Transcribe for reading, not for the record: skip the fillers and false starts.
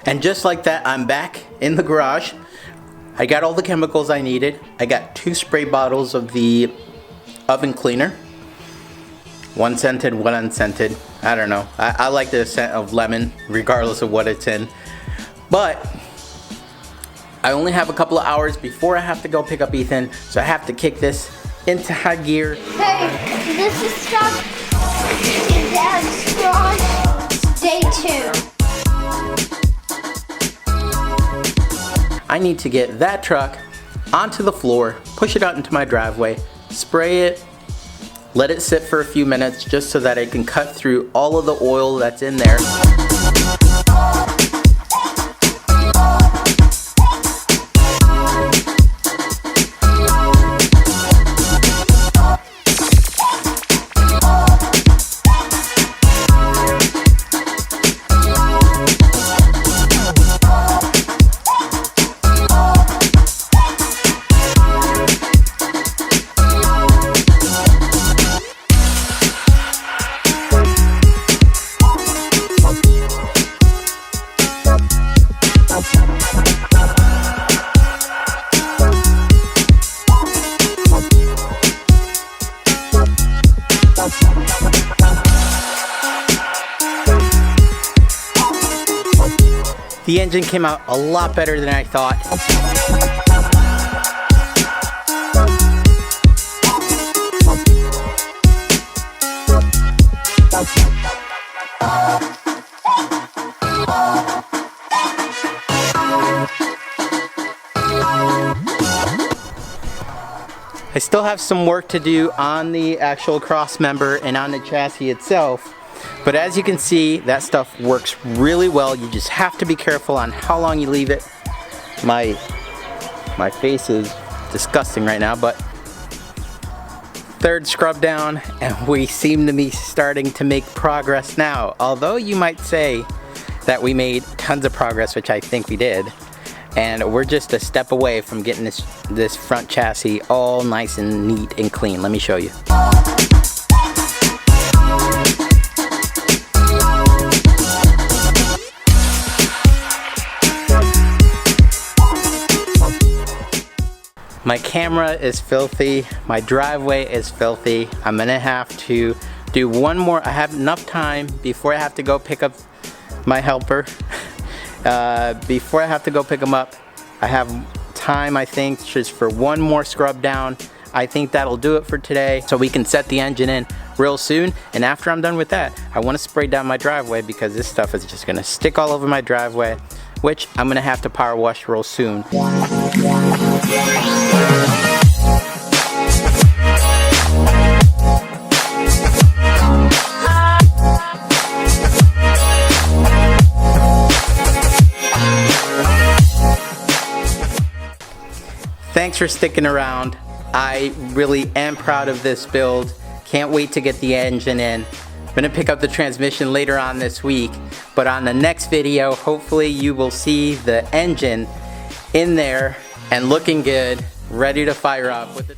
And just like that, I'm back in the garage. I got all the chemicals I needed. I got 2 spray bottles of the oven cleaner. One scented, one unscented. I don't know. I like the scent of lemon, regardless of what it's in. But I only have a couple of hours before I have to go pick up Ethan, so I have to kick this into high gear. Hey, this is stuff in Dad's garage. Day 2. I need to get that truck onto the floor, push it out into my driveway, spray it, let it sit for a few minutes just so that I can cut through all of the oil that's in there. The engine came out a lot better than I thought. I still have some work to do on the actual cross member and on the chassis itself. But as you can see, that stuff works really well. You just have to be careful on how long you leave it. My face is disgusting right now, but 3rd scrub down, and we seem to be starting to make progress now. Although you might say that we made tons of progress, which I think we did, and we're just a step away from getting this front chassis all nice and neat and clean. Let me show you. My camera is filthy, my driveway is filthy. I'm gonna have to do one more. I have enough time before I have to go pick up my helper. Before I have to go pick him up, I have time, I think, just for one more scrub down. I think that'll do it for today, so we can set the engine in real soon. And after I'm done with that, I want to spray down my driveway because this stuff is just gonna stick all over my driveway, which I'm gonna have to power wash real soon. Thanks for sticking around. I really am proud of this build. Can't wait to get the engine in. I'm gonna pick up the transmission later on this week, but on the next video, hopefully you will see the engine in there and looking good, ready to fire up with the